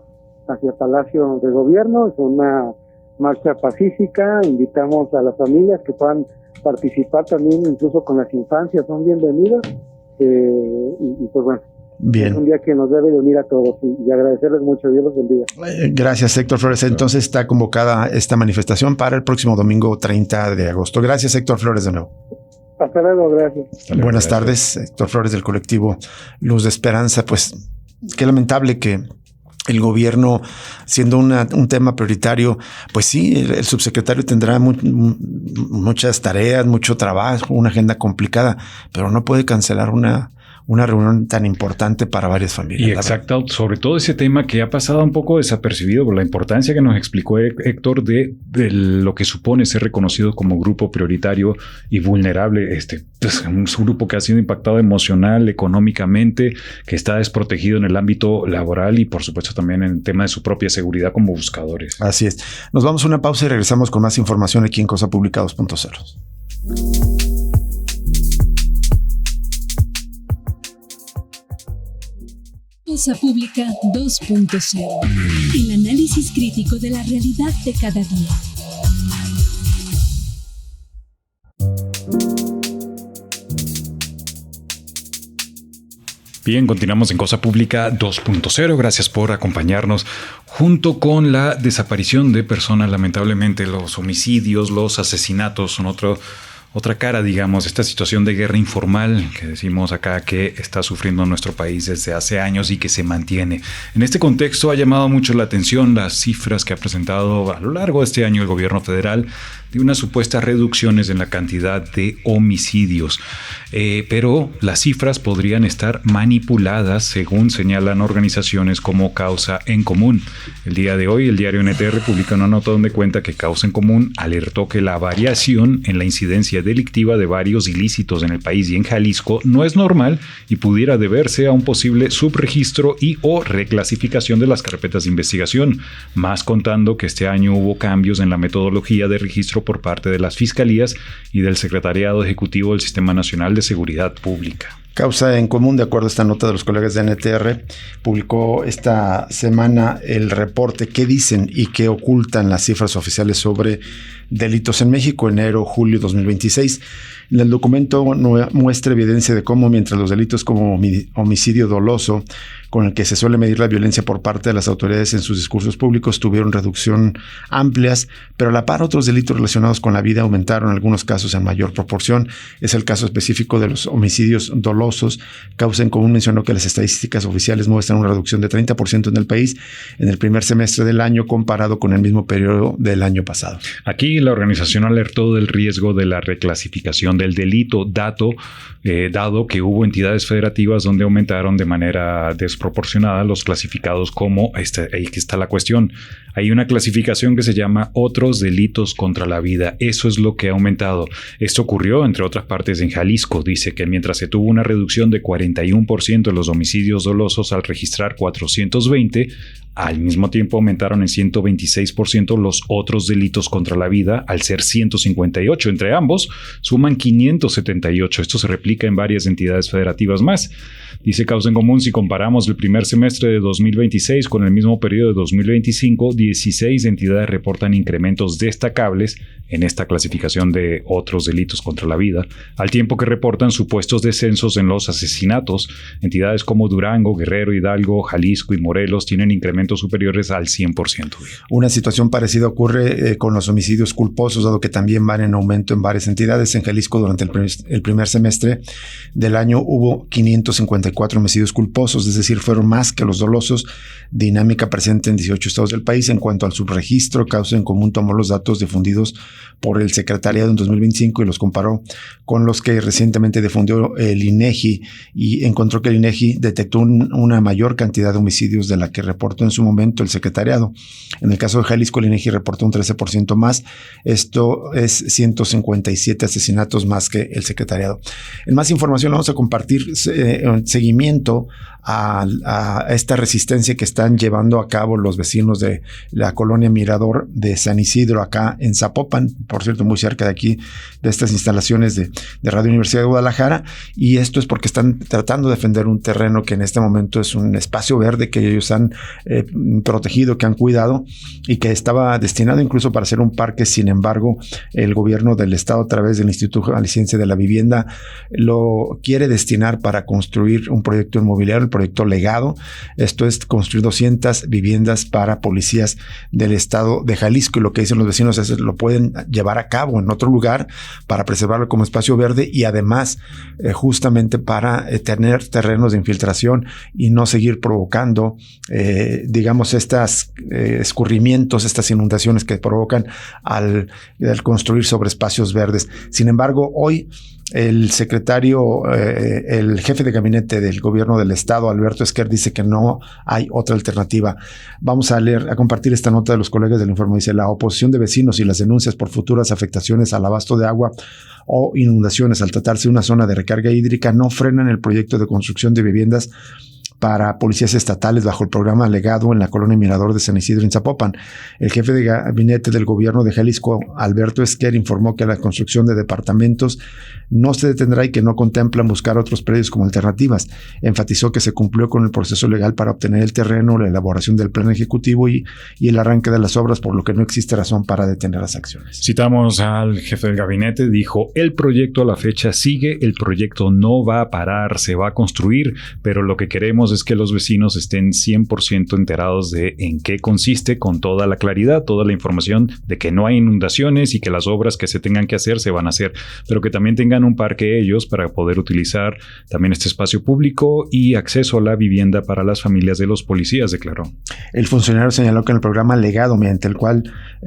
hacia Palacio de Gobierno. Es una marcha pacífica, invitamos a las familias que puedan participar también, incluso con las infancias, son bienvenidas. Y pues bueno, bien. Es un día que nos debe de unir a todos y agradecerles mucho. Dios los bendiga. Gracias, Héctor Flores. Entonces está convocada esta manifestación para el próximo domingo 30 de agosto. Gracias, Héctor Flores, de nuevo. Hasta luego, gracias. Buenas tardes, Héctor Flores del colectivo Luz de Esperanza. Pues qué lamentable que el gobierno, siendo un tema prioritario, pues sí, el subsecretario tendrá muchas tareas, mucho trabajo, una agenda complicada, pero no puede cancelar una reunión tan importante para varias familias. Y exacto, sobre todo ese tema que ha pasado un poco desapercibido por la importancia que nos explicó Héctor de lo que supone ser reconocido como grupo prioritario y vulnerable. Pues, un grupo que ha sido impactado emocional, económicamente, que está desprotegido en el ámbito laboral y por supuesto también en el tema de su propia seguridad como buscadores. Así es. Nos vamos a una pausa y regresamos con más información aquí en Cosa Pública 2.0. Cosa Pública 2.0. El análisis crítico de la realidad de cada día. Bien, continuamos en Cosa Pública 2.0. Gracias por acompañarnos. Junto con la desaparición de personas, lamentablemente, los homicidios, los asesinatos son otra cara, digamos, esta situación de guerra informal que decimos acá que está sufriendo nuestro país desde hace años y que se mantiene. En este contexto ha llamado mucho la atención las cifras que ha presentado a lo largo de este año el gobierno federal de unas supuestas reducciones en la cantidad de homicidios. Pero las cifras podrían estar manipuladas, según señalan organizaciones como Causa en Común. El día de hoy, el diario NTR publica una nota donde cuenta que Causa en Común alertó que la variación en la incidencia delictiva de varios ilícitos en el país y en Jalisco no es normal y pudiera deberse a un posible subregistro y o reclasificación de las carpetas de investigación, más contando que este año hubo cambios en la metodología de registro por parte de las fiscalías y del Secretariado Ejecutivo del Sistema Nacional de Seguridad Pública. Causa en Común, de acuerdo a esta nota de los colegas de NTR, publicó esta semana el reporte ¿Qué dicen y qué ocultan las cifras oficiales sobre delitos en México, enero-julio 2026? El documento muestra evidencia de cómo, mientras los delitos como homicidio doloso, con el que se suele medir la violencia por parte de las autoridades en sus discursos públicos, tuvieron reducción amplias, pero a la par otros delitos relacionados con la vida aumentaron en algunos casos en mayor proporción. Es el caso específico de los homicidios dolosos. Causa en Común mencionó que las estadísticas oficiales muestran una reducción de 30% en el país en el primer semestre del año comparado con el mismo periodo del año pasado. Aquí la organización alertó del riesgo de la reclasificación del delito, dado que hubo entidades federativas donde aumentaron de manera desproporcionada los clasificados como, ahí está la cuestión, hay una clasificación que se llama otros delitos contra la vida. Eso es lo que ha aumentado. Esto ocurrió, entre otras partes, en Jalisco. Dice que mientras se tuvo una reducción de 41% de los homicidios dolosos al registrar 420, al mismo tiempo aumentaron en 126% los otros delitos contra la vida, al ser 158. Entre ambos suman 578. Esto se replica en varias entidades federativas más. Dice Causa en Común, si comparamos el primer semestre de 2026 con el mismo periodo de 2025, 16 entidades reportan incrementos destacables en esta clasificación de otros delitos contra la vida, al tiempo que reportan supuestos descensos en los asesinatos. Entidades como Durango, Guerrero, Hidalgo, Jalisco y Morelos tienen incrementos elementos superiores al 100%. Una situación parecida ocurre con los homicidios culposos, dado que también van en aumento en varias entidades. En Jalisco, durante el primer semestre del año, hubo 554 homicidios culposos, es decir, fueron más que los dolosos, dinámica presente en 18 estados del país. En cuanto al subregistro, Causa en Común tomó los datos difundidos por el Secretariado en 2025 y los comparó con los que recientemente difundió el INEGI, y encontró que el INEGI detectó una mayor cantidad de homicidios de la que reportó en su momento el Secretariado. En el caso de Jalisco, el INEGI reportó un 13% más. Esto es 157 asesinatos más que el Secretariado. En más información vamos a compartir seguimiento a esta resistencia que están llevando a cabo los vecinos de la colonia Mirador de San Isidro, acá en Zapopan, por cierto, muy cerca de aquí, de estas instalaciones de Radio Universidad de Guadalajara. Y esto es porque están tratando de defender un terreno que en este momento es un espacio verde que ellos han protegido, que han cuidado y que estaba destinado incluso para ser un parque. Sin embargo, el gobierno del estado, a través del Instituto Jalisciense de la Vivienda, lo quiere destinar para construir un proyecto inmobiliario, el proyecto Legado. Esto es construir 200 viviendas para policías del estado de Jalisco, y lo que dicen los vecinos es que lo pueden llevar a cabo en otro lugar para preservarlo como espacio verde, y además justamente para tener terrenos de infiltración y no seguir provocando digamos estas escurrimientos, estas inundaciones que provocan al construir sobre espacios verdes. Sin embargo, hoy el secretario, el jefe de gabinete del gobierno del estado, Alberto Esquer, dice que no hay otra alternativa. Vamos a compartir esta nota de los colegas del Informe. Dice: la oposición de vecinos y las denuncias por futuras afectaciones al abasto de agua o inundaciones al tratarse de una zona de recarga hídrica no frenan el proyecto de construcción de viviendas para policías estatales bajo el programa Legado en la colonia Mirador de San Isidro en Zapopan. El jefe de gabinete del gobierno de Jalisco, Alberto Esquer, informó que la construcción de departamentos no se detendrá y que no contemplan buscar otros predios como alternativas. Enfatizó que se cumplió con el proceso legal para obtener el terreno, la elaboración del plan ejecutivo y el arranque de las obras, por lo que no existe razón para detener las acciones. Citamos al jefe del gabinete, dijo: el proyecto a la fecha sigue, el proyecto no va a parar, se va a construir, pero lo que queremos es que los vecinos estén 100% enterados de en qué consiste, con toda la claridad, toda la información de que no hay inundaciones y que las obras que se tengan que hacer se van a hacer, pero que también tengan un parque ellos para poder utilizar también este espacio público y acceso a la vivienda para las familias de los policías, declaró. El funcionario señaló que en el programa Legado, mediante el cual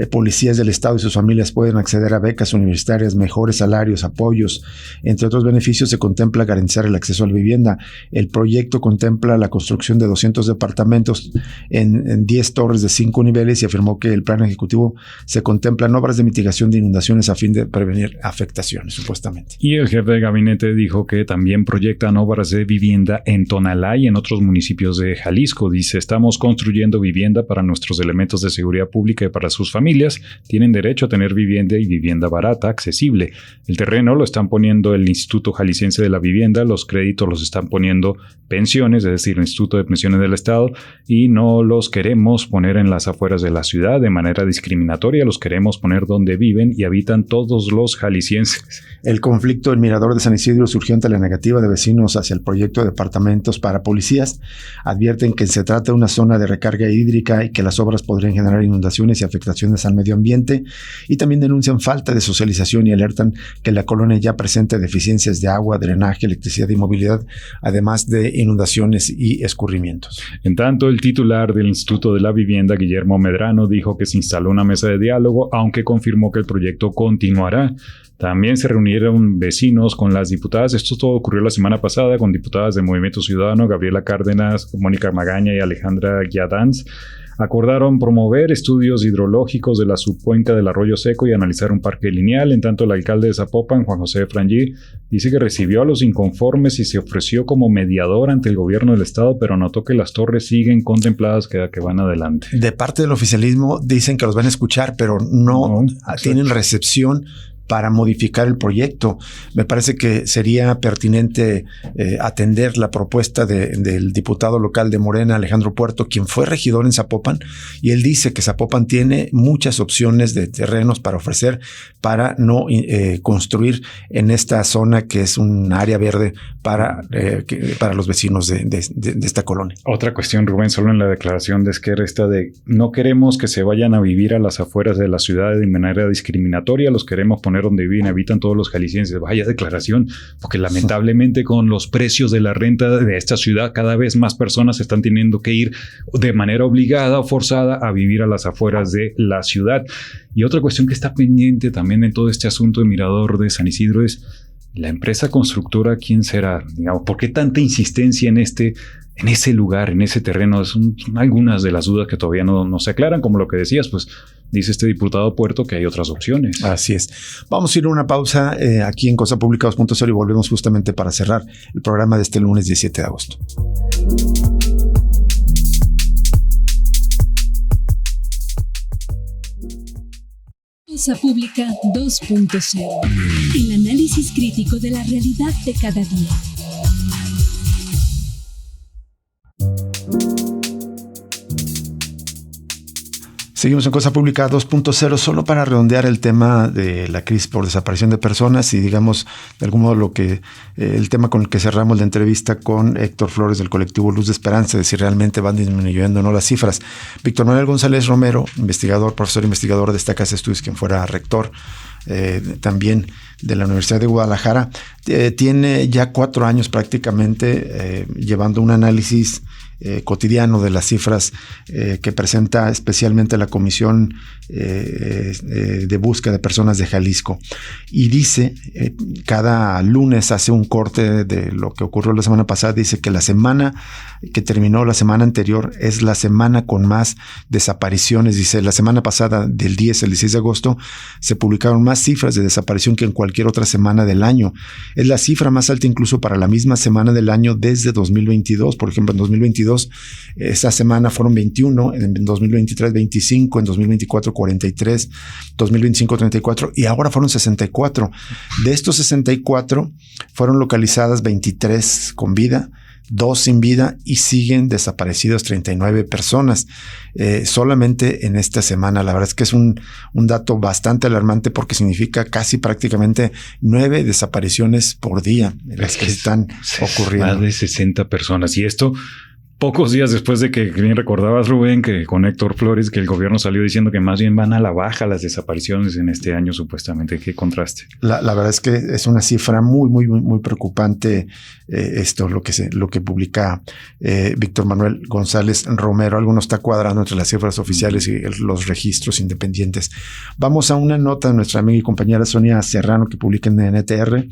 policías del estado y sus familias pueden acceder a becas universitarias, mejores salarios, apoyos, entre otros beneficios, se contempla garantizar el acceso a la vivienda. El proyecto contempla la construcción de 200 departamentos en 10 torres de 5 niveles, y afirmó que el plan ejecutivo se contemplan obras de mitigación de inundaciones a fin de prevenir afectaciones, supuestamente. Y el jefe de gabinete dijo que también proyectan obras de vivienda en Tonalá y en otros municipios de Jalisco. Dice: estamos construyendo vivienda para nuestros elementos de seguridad pública y para sus familias. Tienen derecho a tener vivienda y vivienda barata, accesible. El terreno lo están poniendo el Instituto Jalisciense de la Vivienda, los créditos los están poniendo pensiones, es decir, el Instituto de Pensiones del Estado, y no los queremos poner en las afueras de la ciudad de manera discriminatoria, los queremos poner donde viven y habitan todos los jaliscienses. El conflicto en Mirador de San Isidro surgió ante la negativa de vecinos hacia el proyecto de departamentos para policías. Advierten que se trata de una zona de recarga hídrica y que las obras podrían generar inundaciones y afectaciones al medio ambiente, y también denuncian falta de socialización y alertan que la colonia ya presenta deficiencias de agua, drenaje, electricidad y movilidad, además de inundaciones y escurrimientos. En tanto, el titular del Instituto de la Vivienda, Guillermo Medrano, dijo que se instaló una mesa de diálogo, aunque confirmó que el proyecto continuará. También se reunieron vecinos con las diputadas. Esto todo ocurrió la semana pasada con diputadas de Movimiento Ciudadano, Gabriela Cárdenas, Mónica Magaña y Alejandra Guiadanz. Acordaron promover estudios hidrológicos de la subcuenca del Arroyo Seco y analizar un parque lineal. En tanto, el alcalde de Zapopan, Juan José Frangí, dice que recibió a los inconformes y se ofreció como mediador ante el gobierno del estado, pero notó que las torres siguen contempladas que van adelante. De parte del oficialismo dicen que los van a escuchar, pero no tienen recepción para modificar el proyecto. Me parece que sería pertinente atender la propuesta del diputado local de Morena, Alejandro Puerto, quien fue regidor en Zapopan, y él dice que Zapopan tiene muchas opciones de terrenos para ofrecer para no construir en esta zona que es un área verde para los vecinos de esta colonia. Otra cuestión, Rubén, solo en la declaración de Esquerra está de no queremos que se vayan a vivir a las afueras de la ciudad de manera discriminatoria, los queremos poner donde viven, habitan todos los jaliscienses. Vaya declaración, porque lamentablemente con los precios de la renta de esta ciudad, cada vez más personas están teniendo que ir de manera obligada o forzada a vivir a las afueras de la ciudad. Y otra cuestión que está pendiente también en todo este asunto de Mirador de San Isidro es la empresa constructora, ¿quién será? Digamos, ¿por qué tanta insistencia en ese lugar, en ese terreno? Son algunas de las dudas que todavía no se aclaran, como lo que decías, pues dice este diputado Puerto que hay otras opciones. Así es. Vamos a ir a una pausa aquí en Cosa Pública 2.0 y volvemos justamente para cerrar el programa de este lunes 17 de agosto. Cosa Pública 2.0. El análisis crítico de la realidad de cada día. Seguimos en Cosa Pública 2.0, solo para redondear el tema de la crisis por desaparición de personas y digamos de algún modo el tema con el que cerramos la entrevista con Héctor Flores del colectivo Luz de Esperanza, de si realmente van disminuyendo o no las cifras. Víctor Manuel González Romero, profesor investigador de esta casa de estudios, quien fuera rector también de la Universidad de Guadalajara, tiene ya 4 años prácticamente llevando un análisis cotidiano de las cifras que presenta especialmente la Comisión de Búsqueda de Personas de Jalisco. Y dice, cada lunes hace un corte de lo que ocurrió la semana pasada, dice que la semana que terminó la semana anterior es la semana con más desapariciones. Dice, la semana pasada, del 10 al 16 de agosto, se publicaron más cifras de desaparición que en cualquier otra semana del año. Es la cifra más alta incluso para la misma semana del año desde 2022. Por ejemplo, en 2022, esa semana fueron 21, en 2023 25, en 2024 43, 2025 34 y ahora fueron 64. De estos 64 fueron localizadas 23 con vida, 2 sin vida y siguen desaparecidos 39 personas solamente en esta semana. La verdad es que es un dato bastante alarmante porque significa casi prácticamente 9 desapariciones por día las que están ocurriendo. Más de 60 personas. Y esto pocos días después de que bien recordabas, Rubén, que con Héctor Flores, que el gobierno salió diciendo que más bien van a la baja las desapariciones en este año, supuestamente. ¿Qué contraste? La verdad es que es una cifra muy preocupante lo que publica Víctor Manuel González Romero. Algo no está cuadrando entre las cifras oficiales y los registros independientes. Vamos a una nota de nuestra amiga y compañera Sonia Serrano que publica en NTR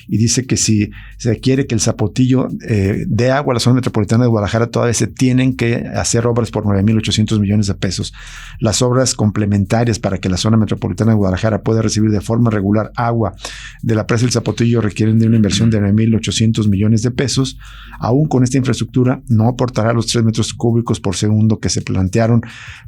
y dice que si se quiere que el Zapotillo dé agua a la zona metropolitana de Guadalajara, todavía se tienen que hacer obras por 9,800 millones de pesos. Las obras complementarias para que la zona metropolitana de Guadalajara pueda recibir de forma regular agua de la presa del Zapotillo requieren de una inversión de 9,800 millones de pesos. Aún con esta infraestructura no aportará los 3 metros cúbicos por segundo que se plantearon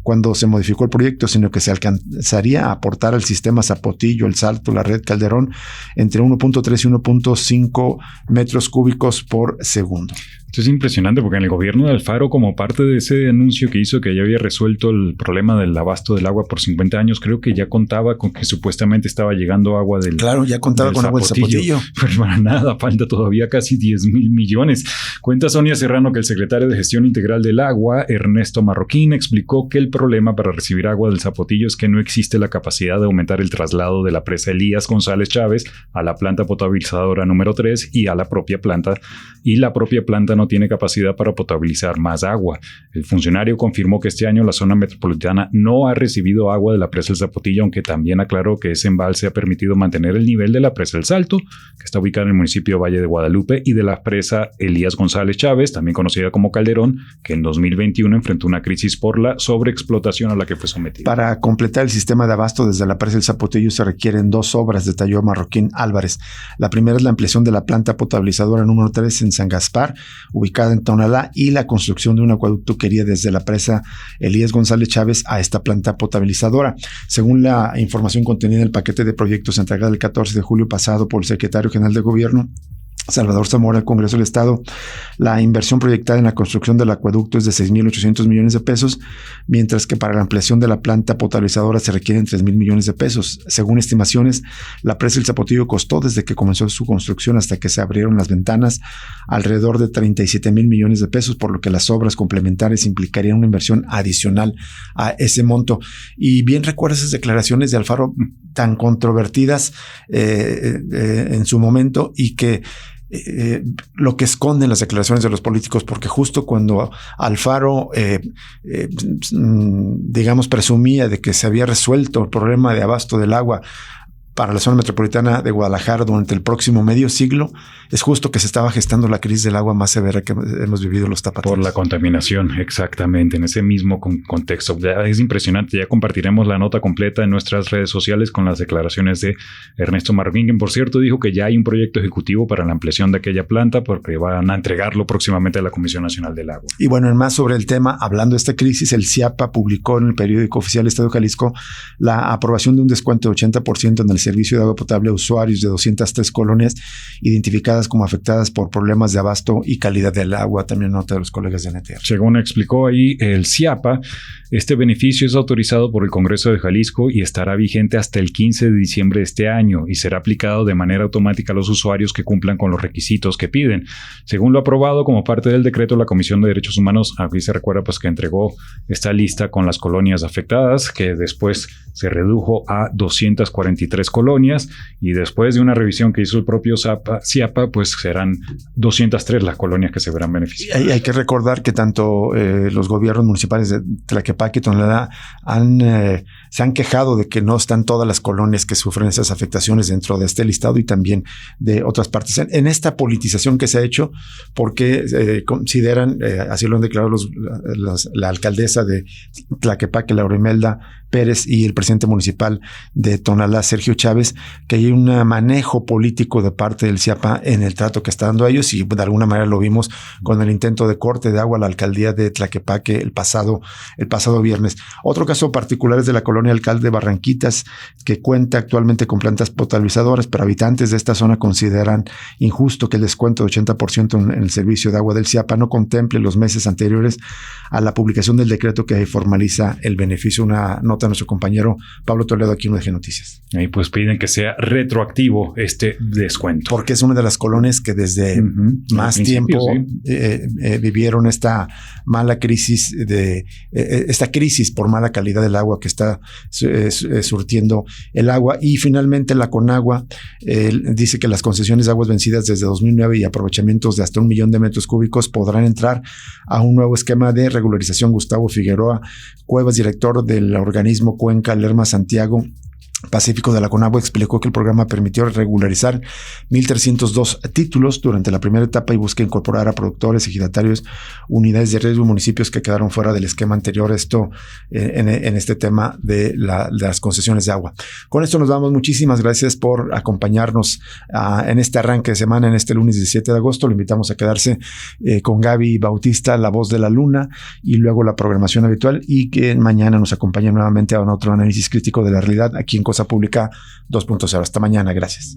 cuando se modificó el proyecto, sino que se alcanzaría a aportar al sistema Zapotillo, El Salto, la red Calderón entre 1.3 y 1.5 metros cúbicos por segundo. Esto es impresionante porque en el gobierno de Alfaro, como parte de ese anuncio que hizo que ya había resuelto el problema del abasto del agua por 50 años, creo que ya contaba con que supuestamente estaba llegando agua del Claro, ya contaba con agua del Zapotillo. Pero para nada, falta todavía casi 10,000 millones. Cuenta Sonia Serrano que el secretario de Gestión Integral del Agua, Ernesto Marroquín, explicó que el problema para recibir agua del Zapotillo es que no existe la capacidad de aumentar el traslado de la presa Elías González Chávez a la planta potabilizadora número 3 y a la propia planta, y la propia planta no tiene capacidad para potabilizar más agua. El funcionario confirmó que este año la zona metropolitana no ha recibido agua de la presa El Zapotillo, aunque también aclaró que ese embalse ha permitido mantener el nivel de la presa El Salto, que está ubicada en el municipio Valle de Guadalupe, y de la presa Elías González Chávez, también conocida como Calderón, que en 2021 enfrentó una crisis por la sobreexplotación a la que fue sometida. Para completar el sistema de abasto desde la presa El Zapotillo se requieren 2 obras, detalló Marroquín Álvarez. La primera es la ampliación de la planta potabilizadora número 3 en San Gaspar, ubicada en Tonalá, y la construcción de un acueducto que iría desde la presa Elías González Chávez a esta planta potabilizadora. Según la información contenida en el paquete de proyectos entregado el 14 de julio pasado por el secretario general de Gobierno, Salvador Zamora, al Congreso del Estado, la inversión proyectada en la construcción del acueducto es de 6,800 millones de pesos, mientras que para la ampliación de la planta potabilizadora se requieren 3,000 millones de pesos. Según estimaciones, la presa El Zapotillo costó, desde que comenzó su construcción hasta que se abrieron las ventanas, alrededor de 37,000 millones de pesos, por lo que las obras complementarias implicarían una inversión adicional a ese monto. Y bien recuerdo esas declaraciones de Alfaro tan controvertidas en su momento, y que lo que esconden las declaraciones de los políticos, porque justo cuando Alfaro digamos presumía de que se había resuelto el problema de abasto del agua para la zona metropolitana de Guadalajara durante el próximo medio siglo, es justo que se estaba gestando la crisis del agua más severa que hemos vivido los tapatíos. Por la contaminación, exactamente, en ese mismo contexto. Es impresionante, ya compartiremos la nota completa en nuestras redes sociales con las declaraciones de Ernesto Marvín, quien por cierto dijo que ya hay un proyecto ejecutivo para la ampliación de aquella planta, porque van a entregarlo próximamente a la Comisión Nacional del Agua. Y bueno, en más sobre el tema, hablando de esta crisis, el CIAPA publicó en el periódico oficial Estado de Jalisco la aprobación de un descuento de 80% en el servicio de agua potable a usuarios de 203 colonias identificadas como afectadas por problemas de abasto y calidad del agua. También nota de los colegas de NTR. Según explicó ahí el CIAPA, este beneficio es autorizado por el Congreso de Jalisco y estará vigente hasta el 15 de diciembre de este año y será aplicado de manera automática a los usuarios que cumplan con los requisitos que piden. Según lo aprobado como parte del decreto, la Comisión de Derechos Humanos, aquí se recuerda pues que entregó esta lista con las colonias afectadas, que después se redujo a 243 colonias, y después de una revisión que hizo el propio CIAPA, pues serán 203 las colonias que se verán beneficiadas. Hay que recordar que tanto los gobiernos municipales de Tlaquepaque y Tonalá se han quejado de que no están todas las colonias que sufren esas afectaciones dentro de este listado y también de otras partes. En esta politización que se ha hecho, porque consideran, así lo han declarado la alcaldesa de Tlaquepaque, Laura Imelda Pérez, y el presidente municipal de Tonalá, Sergio Chávez, que hay un manejo político de parte del CIAPA en el trato que está dando a ellos, y de alguna manera lo vimos con el intento de corte de agua a la alcaldía de Tlaquepaque el pasado viernes. Otro caso particular es de la colonia Alcalde Barranquitas, que cuenta actualmente con plantas potabilizadoras, pero habitantes de esta zona consideran injusto que el descuento de 80% en el servicio de agua del CIAPA no contemple los meses anteriores a la publicación del decreto que formaliza el beneficio. Una nota de nuestro compañero Pablo Toledo aquí en UDG Noticias. Y pues piden que sea retroactivo este descuento. Porque es una de las colonias que desde más tiempo vivieron esta mala crisis, esta crisis por mala calidad del agua que está surtiendo el agua. Y finalmente la Conagua dice que las concesiones de aguas vencidas desde 2009 y aprovechamientos de hasta 1 millón de metros cúbicos podrán entrar a un nuevo esquema de regularización. Gustavo Figueroa Cuevas, director del organismo Cuenca Lerma Santiago Pacífico de la Conagua, explicó que el programa permitió regularizar 1,302 títulos durante la primera etapa y busca incorporar a productores, ejidatarios, unidades de riesgo y municipios que quedaron fuera del esquema anterior. Esto en este tema de las concesiones de agua. Con esto nos vamos. Muchísimas gracias por acompañarnos en este arranque de semana, en este lunes 17 de agosto. Lo invitamos a quedarse con Gaby Bautista, La Voz de la Luna, y luego la programación habitual, y que mañana nos acompañe nuevamente a otro análisis crítico de la realidad aquí en Cosa Pública 2.0. Hasta mañana. Gracias.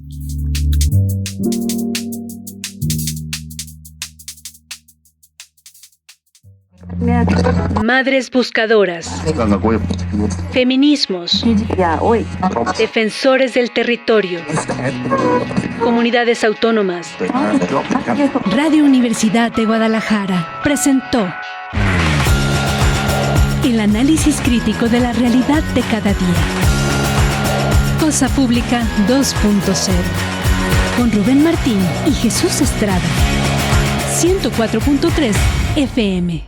Madres buscadoras. Feminismos. Defensores del territorio. Comunidades autónomas. Radio Universidad de Guadalajara presentó el análisis crítico de la realidad de cada día. Cosa Pública 2.0 con Rubén Martín y Jesús Estrada. 104.3 FM.